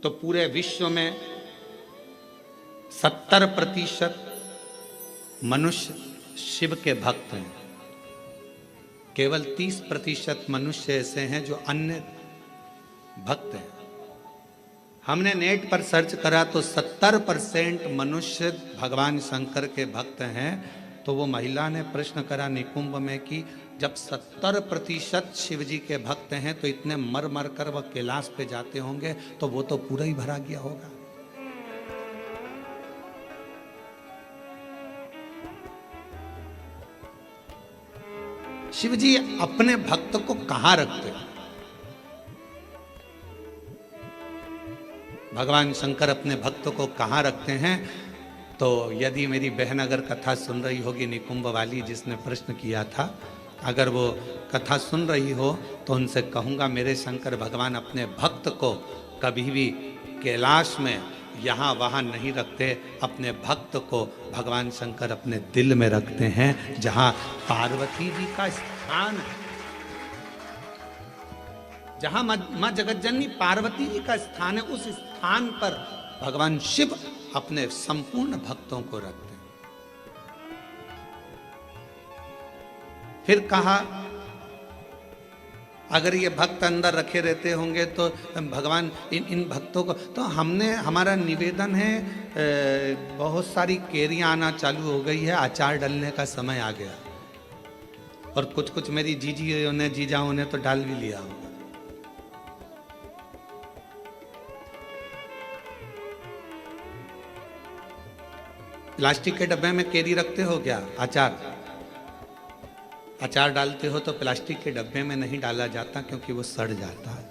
तो पूरे विश्व में 70% मनुष्य शिव के भक्त हैं। केवल 30% मनुष्य ऐसे हैं जो अन्य भक्त हैं। हमने नेट पर सर्च करा तो 70% मनुष्य भगवान शंकर के भक्त हैं। तो वो महिला ने प्रश्न करा निकुंभ में कि जब 70% शिव जी के भक्त हैं तो इतने मर मर कर वह कैलाश पे जाते होंगे, तो वो तो पूरा ही भरा गया होगा। शिव जी अपने भक्त को कहां रखते हैं? भगवान शंकर अपने भक्त को कहां रखते हैं? तो यदि मेरी बहन अगर कथा सुन रही होगी, निकुंभ वाली जिसने प्रश्न किया था, अगर वो कथा सुन रही हो तो उनसे कहूँगा मेरे शंकर भगवान अपने भक्त को कभी भी कैलाश में यहाँ वहाँ नहीं रखते। अपने भक्त को भगवान शंकर अपने दिल में रखते हैं, जहाँ पार्वती जी का स्थान है, जहाँ माँ जगतजननी पार्वती जी का स्थान है, उस स्थान पर भगवान शिव अपने संपूर्ण भक्तों को रखते हैं। फिर कहा अगर ये भक्त अंदर रखे रहते होंगे तो भगवान इन भक्तों को, तो हमारा निवेदन है, बहुत सारी केरियां आना चालू हो गई है, अचार डालने का समय आ गया। और कुछ मेरी जीजाओं ने तो डाल भी लिया होगा। प्लास्टिक के डब्बे में केरी रखते हो क्या? अचार डालते हो तो प्लास्टिक के डब्बे में नहीं डाला जाता, क्योंकि वो सड़ जाता है।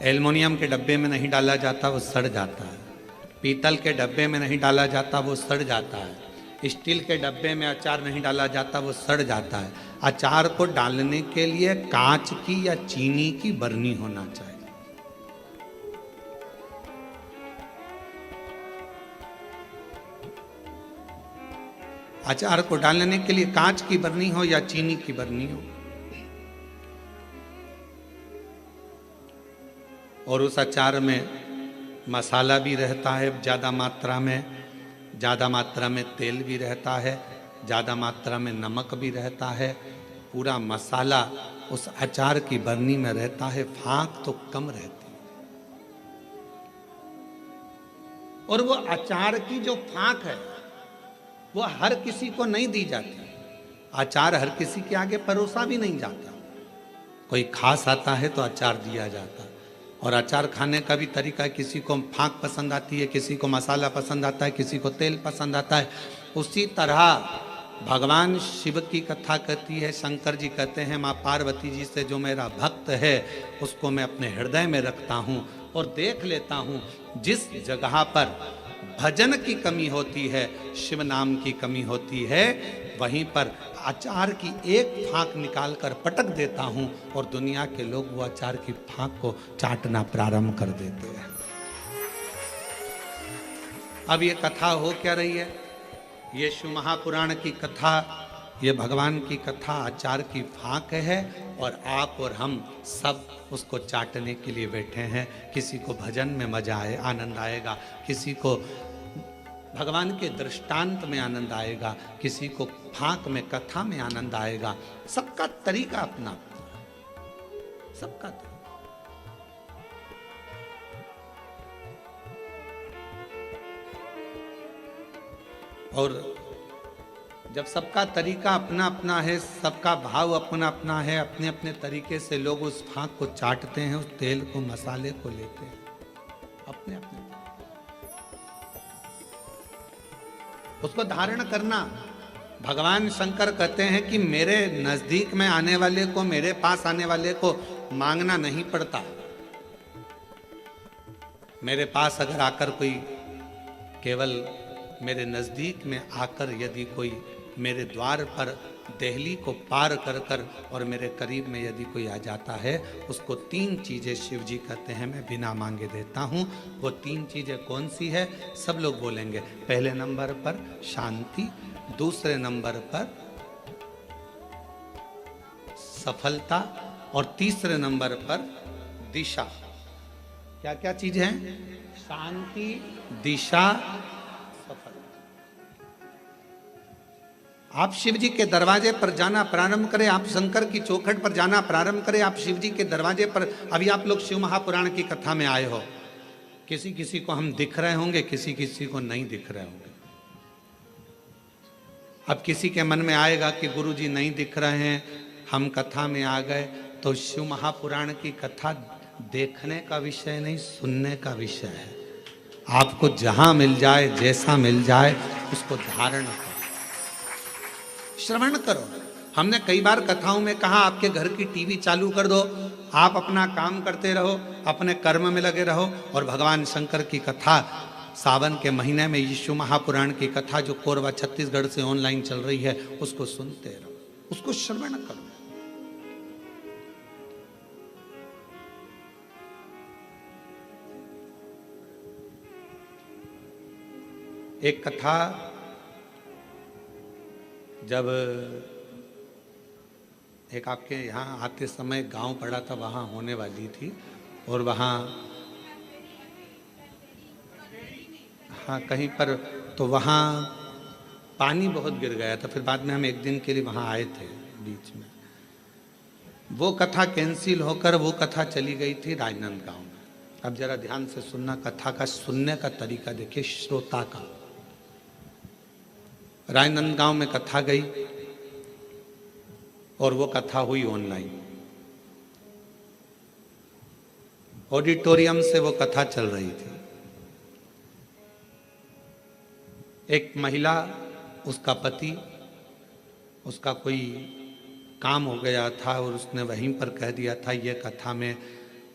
एल्युमिनियम के डब्बे में नहीं डाला जाता, वो सड़ जाता है। पीतल के डब्बे में नहीं डाला जाता, वो सड़ जाता है। स्टील के डब्बे में अचार नहीं डाला जाता, वो सड़ जाता है। अचार को डालने के लिए कांच की या चीनी की बरनी होना चाहिए। अचार को डालने के लिए कांच की बरनी हो या चीनी की बरनी हो, और उस अचार में मसाला भी रहता है ज़्यादा मात्रा में तेल भी रहता है, ज़्यादा मात्रा में नमक भी रहता है। पूरा मसाला उस अचार की बरनी में रहता है, फाँक तो कम रहती है। और वो अचार की जो फाँक है वो हर किसी को नहीं दी जाती। अचार हर किसी के आगे परोसा भी नहीं जाता। कोई खास आता है तो अचार दिया जाता। और अचार खाने का भी तरीका है, किसी को फाँक पसंद आती है, किसी को मसाला पसंद आता है, किसी को तेल पसंद आता है। उसी तरह भगवान शिव की कथा कहती है, शंकर जी कहते हैं माँ पार्वती जी से जो मेरा भक्त है उसको मैं अपने हृदय में रखता हूँ और देख लेता हूँ जिस जगह पर भजन की कमी होती है, शिव नाम की कमी होती है, वहीं पर अचार की एक फाँक निकाल कर पटक देता हूं और दुनिया के लोग वो अचार की फाँक को चाटना प्रारंभ कर देते हैं। अब ये कथा हो क्या रही है? ये शिव महापुराण की कथा, ये भगवान की कथा अचार की फाँक है, और आप और हम सब उसको चाटने के लिए बैठे हैं। किसी को भजन में मजा आए, आनंद आएगा, किसी को भगवान के दृष्टांत में आनंद आएगा, किसी को फाँक में, कथा में आनंद आएगा। सबका तरीका अपना, सबका तरीका। और जब सबका तरीका अपना अपना है, सबका भाव अपना अपना है, अपने अपने तरीके से लोग उस फाँक को चाटते हैं, उस तेल को, मसाले को लेते हैं अपने अपने। उसको धारण करना, भगवान शंकर कहते हैं कि मेरे नजदीक में आने वाले को, मेरे पास आने वाले को मांगना नहीं पड़ता। मेरे पास अगर आकर कोई, केवल मेरे नजदीक में आकर यदि कोई मेरे द्वार पर देहली को पार कर कर और मेरे करीब में यदि कोई आ जाता है, उसको 3 चीज़ें शिव जी कहते हैं मैं बिना मांगे देता हूँ। वो 3 चीज़ें कौन सी है? सब लोग बोलेंगे। पहले नंबर पर शांति, दूसरे नंबर पर सफलता, और तीसरे नंबर पर दिशा। क्या क्या चीज है? शांति, दिशा, सफलता। आप शिव जी के दरवाजे पर जाना प्रारंभ करें, आप शंकर की चौखट पर जाना प्रारंभ करें, आप शिव जी के दरवाजे पर। अभी आप लोग शिव महापुराण की कथा में आए हो, किसी किसी को हम दिख रहे होंगे, किसी किसी को नहीं दिख रहे होंगे। अब किसी के मन में आएगा कि गुरु जी नहीं दिख रहे हैं, हम कथा में आ गए, तो शिव महापुराण की कथा देखने का विषय नहीं, सुनने का विषय है। आपको जहां मिल जाए, जैसा मिल जाए, उसको धारण करो, श्रवण करो। हमने कई बार कथाओं में कहा, आपके घर की टीवी चालू कर दो, आप अपना काम करते रहो, अपने कर्म में लगे रहो, और भगवान शंकर की कथा सावन के महीने में यीशु महापुराण की कथा जो कोरबा छत्तीसगढ़ से ऑनलाइन चल रही है, उसको सुनते रहो, उसको श्रवण करो। एक कथा जब एक आपके यहाँ आते समय गांव पड़ा था, वहाँ होने वाली थी, और वहाँ हाँ कहीं पर, तो वहाँ पानी बहुत गिर गया था। फिर बाद में हम एक दिन के लिए वहाँ आए थे, बीच में वो कथा कैंसिल होकर वो कथा चली गई थी राजनांदगांव में। अब जरा ध्यान से सुनना, कथा का सुनने का तरीका देखिए श्रोता का। राजनांदगांव में कथा गई और वो कथा हुई ऑनलाइन, ऑडिटोरियम से वो कथा चल रही थी। एक महिला, उसका पति, उसका कोई काम हो गया था और उसने वहीं पर कह दिया था ये कथा में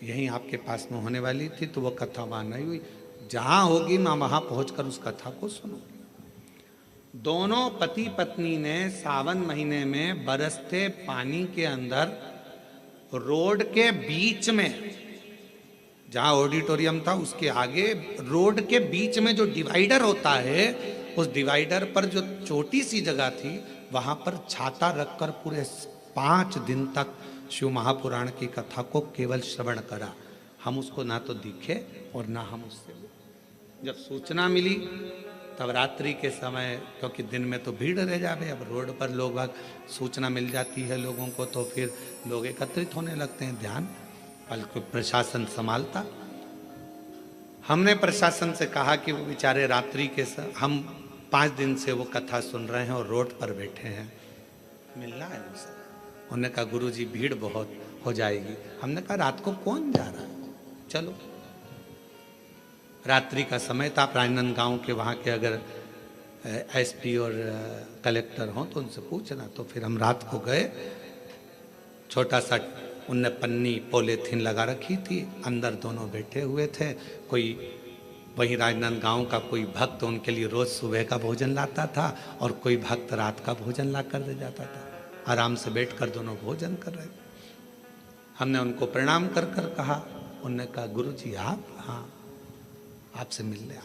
यहीं आपके पास में होने वाली थी, तो वो कथा वहां नहीं हुई। जहां होगी मैं वहां पहुंचकर उस कथा को सुनूंगी। दोनों पति पत्नी ने सावन महीने में बरसते पानी के अंदर रोड के बीच में, जहां ऑडिटोरियम था उसके आगे रोड के बीच में जो डिवाइडर होता है, उस डिवाइडर पर जो छोटी सी जगह थी, वहां पर छाता रखकर पूरे 5 दिन तक शिव महापुराण की कथा को केवल श्रवण करा। हम उसको ना तो दिखे और ना हम उससे, जब सूचना मिली तब रात्रि के समय, क्योंकि दिन में तो भीड़ रह जावे, अब रोड पर लोग सूचना मिल जाती है लोगों को, तो फिर लोग एकत्रित होने लगते हैं, ध्यान बल्कि प्रशासन संभालता। हमने प्रशासन से कहा कि वो बेचारे रात्रि के हम 5 दिन से वो कथा सुन रहे हैं और रोड पर बैठे हैं, मिलना है उनसे। उन्होंने कहा गुरुजी भीड़ बहुत हो जाएगी। हमने कहा रात को कौन जा रहा है, चलो। रात्रि का समय था, राजनांदगांव के वहाँ के अगर एसपी और कलेक्टर हों तो उनसे पूछना। तो फिर हम रात को गए, छोटा सा उनने पन्नी पॉलीथीन लगा रखी थी, अंदर दोनों बैठे हुए थे। कोई वहीं राजनांदगांव का कोई भक्त उनके लिए रोज सुबह का भोजन लाता था और कोई भक्त रात का भोजन ला कर दे जाता था। आराम से बैठकर दोनों भोजन कर रहे थे। हमने उनको प्रणाम कर कर कहा, उनने कहा गुरुजी आप? हाँ, आपसे मिलने आए।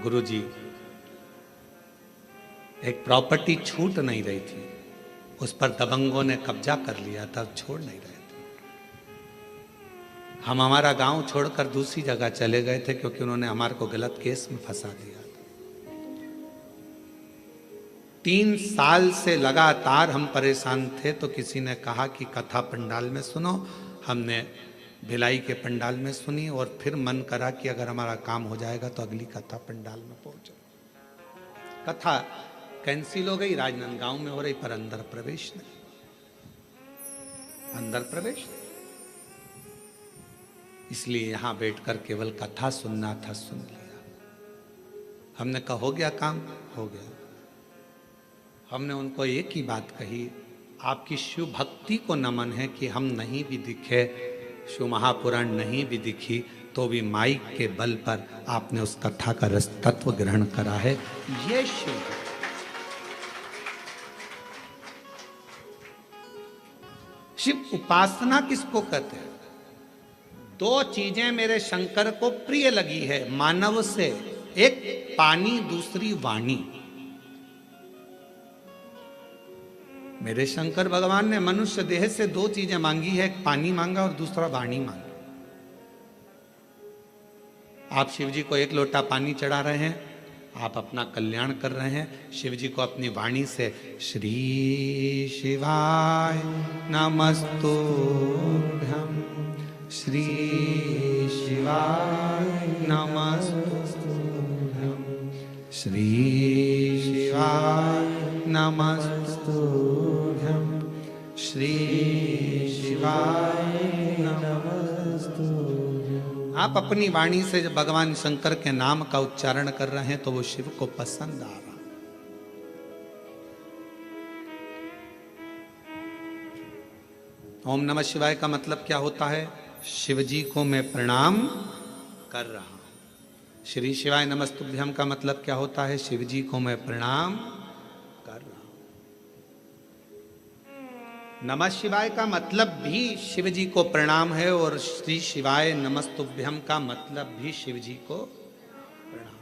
गुरुजी एक प्रॉपर्टी छूट नहीं रही थी, उस पर दबंगों ने कब्जा कर लिया था, छोड़ नहीं रहे थे। हम हमारा गांव छोड़कर दूसरी जगह चले गए थे क्योंकि उन्होंने हमारे को गलत केस में फंसा दिया था। 3 साल से लगातार हम परेशान थे, तो किसी ने कहा कि कथा पंडाल में सुनो। हमने भिलाई के पंडाल में सुनी और फिर मन करा कि अगर हमारा काम हो जाएगा तो अगली कथा पंडाल में पहुंचे। कथा कैंसिल हो गई, राजनांदगांव में हो रही, पर अंदर प्रवेश नहीं, अंदर प्रवेश नहीं। इसलिए यहां बैठकर केवल कथा सुनना था, सुन लिया। हमने कहा हो गया काम, हो गया। हमने उनको एक ही बात कही, आपकी शिव भक्ति को नमन है कि हम नहीं भी दिखे, शिव महापुराण नहीं भी दिखी, तो भी माइक के बल पर आपने उस कथा का रस तत्व ग्रहण करा है। ये शिव शिव उपासना किसको कहते हैं? 2 चीजें मेरे शंकर को प्रिय लगी है मानव से, एक पानी, दूसरी वाणी। मेरे शंकर भगवान ने मनुष्य देह से दो चीजें मांगी है, एक पानी मांगा और दूसरा वाणी मांगी। आप शिव जी को एक लोटा पानी चढ़ा रहे हैं, आप अपना कल्याण कर रहे हैं। शिव जी को अपनी वाणी से श्री शिवाय नमस्तुभ्यं, श्री शिवाय नमस्तुभ्यं, श्री शिवाय नमस्तुभ्यं, श्री शिवाय नमस्तुभ्यं। आप अपनी वाणी से जब भगवान शंकर के नाम का उच्चारण कर रहे हैं तो वो शिव को पसंद आ रहा। ओम नमः शिवाय का मतलब क्या होता है? शिव जी को मैं प्रणाम कर रहा हूं। श्री शिवाय नमस्तुभ्यम का मतलब क्या होता है? शिव जी को मैं प्रणाम कर रहा हूं। नमः शिवाय का मतलब भी शिव जी को प्रणाम है और श्री शिवाय नमस्तुभ्यम का मतलब भी शिव जी को प्रणाम।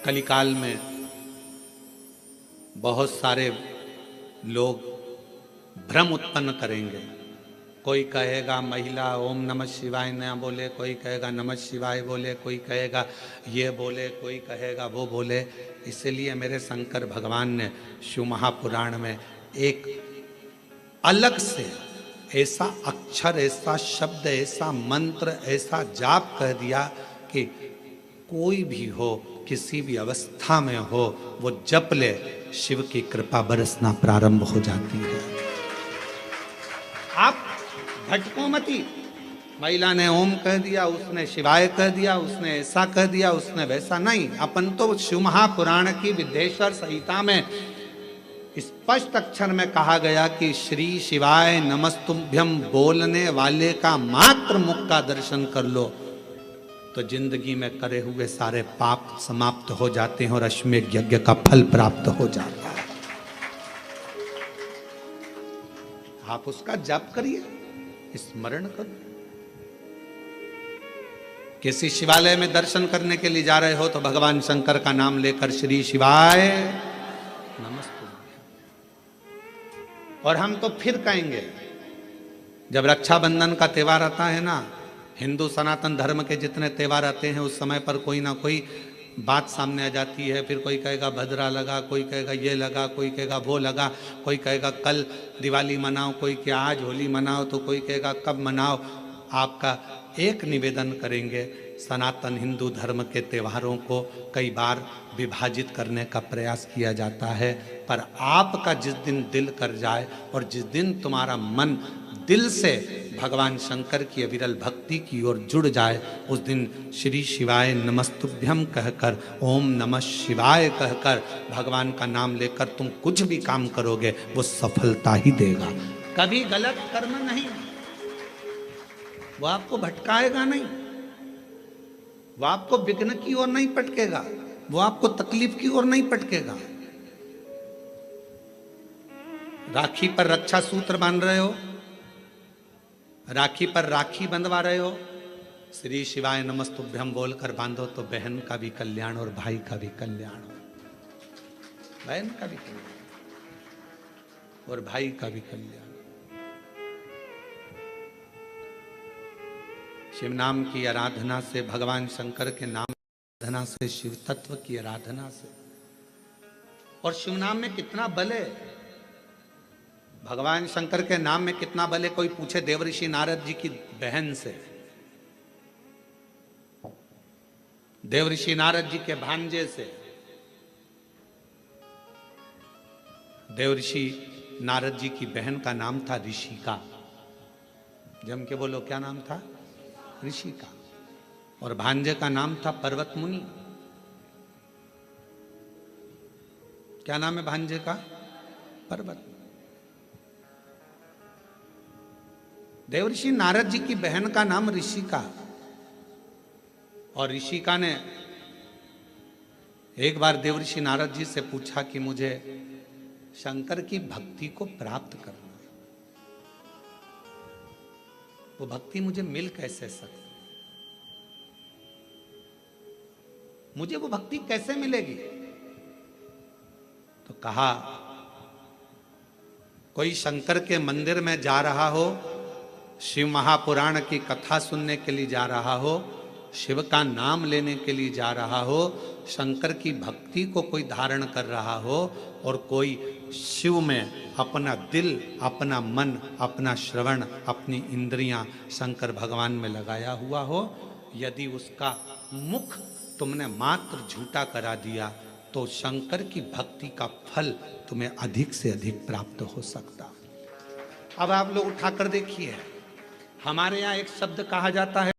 कलिकाल में बहुत सारे लोग भ्रम उत्पन्न करेंगे। कोई कहेगा महिला ओम नमः शिवाय न बोले, कोई कहेगा नमः शिवाय बोले, कोई कहेगा ये बोले, कोई कहेगा वो बोले। इसलिए मेरे शंकर भगवान ने शिव महापुराण में एक अलग से ऐसा अक्षर, ऐसा शब्द, ऐसा मंत्र, ऐसा जाप कह दिया कि कोई भी हो, किसी भी अवस्था में हो, वो जप ले, शिव की कृपा बरसना प्रारंभ हो जाती है। आप भटको मती। महिला ने ओम कह दिया, उसने शिवाय कह दिया, उसने ऐसा कह दिया, उसने वैसा नहीं। अपन तो शिव महापुराण की विद्येश्वर संहिता में स्पष्ट अक्षर में कहा गया कि श्री शिवाय नमस्तुभ्यम बोलने वाले का मात्र मुख का दर्शन कर लो तो जिंदगी में करे हुए सारे पाप समाप्त हो जाते हैं और अश्वमेध यज्ञ का फल प्राप्त हो जाता है। आप उसका जप करिए, स्मरण करो। किसी शिवालय में दर्शन करने के लिए जा रहे हो तो भगवान शंकर का नाम लेकर श्री शिवाय नमस्तुभ्यं। और हम तो फिर कहेंगे, जब रक्षाबंधन का त्योहार आता है ना, हिंदू सनातन धर्म के जितने त्योहार आते हैं उस समय पर कोई ना कोई बात सामने आ जाती है। फिर कोई कहेगा भद्रा लगा, कोई कहेगा ये लगा, कोई कहेगा वो लगा, कोई कहेगा कल दिवाली मनाओ, कोई कि आज होली मनाओ, तो कोई कहेगा कब मनाओ। आपका एक निवेदन करेंगे, सनातन हिंदू धर्म के त्योहारों को कई बार विभाजित करने का प्रयास किया जाता है, पर आपका जिस दिन दिल कर जाए और जिस दिन तुम्हारा मन दिल से भगवान शंकर की अविरल भक्ति की ओर जुड़ जाए, उस दिन श्री शिवाय नमस्तुभ्यम कहकर, ओम नमः शिवाय कहकर भगवान का नाम लेकर तुम कुछ भी काम करोगे वो सफलता ही देगा। कभी गलत कर्म नहीं, वो आपको भटकाएगा नहीं, वो आपको विघ्न की ओर नहीं पटकेगा, वो आपको तकलीफ की ओर नहीं पटकेगा। राखी पर रक्षा सूत्र बांध रहे हो, राखी पर राखी बंधवा रहे हो, श्री शिवाय नमस्तुभ्यम बोलकर बांधो तो बहन का भी कल्याण और भाई का भी कल्याण हो, बहन का भी कल्याण और भाई का भी कल्याण। शिव नाम की आराधना से, भगवान शंकर के नाम की आराधना से, शिव तत्व की आराधना से, और शिव नाम में कितना बल है, भगवान शंकर के नाम में कितना बल है। कोई पूछे देवऋषि नारद जी की बहन से, देवऋषि नारद जी के भांजे से। देवऋषि नारद जी की बहन का नाम था ऋषिका। जम के बोलो, क्या नाम था? ऋषिका। और भांजे का नाम था पर्वत मुनि। क्या नाम है भांजे का? पर्वत। देवऋषि नारद जी की बहन का नाम ऋषिका। और ऋषिका ने एक बार देवऋषि नारद जी से पूछा कि मुझे शंकर की भक्ति को प्राप्त करना है। वो भक्ति मुझे मिल कैसे सकती, मुझे वो भक्ति कैसे मिलेगी? तो कहा, कोई शंकर के मंदिर में जा रहा हो, शिव महापुराण की कथा सुनने के लिए जा रहा हो, शिव का नाम लेने के लिए जा रहा हो, शंकर की भक्ति को कोई धारण कर रहा हो, और कोई शिव में अपना दिल, अपना मन, अपना श्रवण, अपनी इंद्रियां शंकर भगवान में लगाया हुआ हो, यदि उसका मुख तुमने मात्र झूठा करा दिया तो शंकर की भक्ति का फल तुम्हें अधिक से अधिक प्राप्त हो सकता। अब आप लोग उठाकर देखिए, हमारे यहाँ एक शब्द कहा जाता है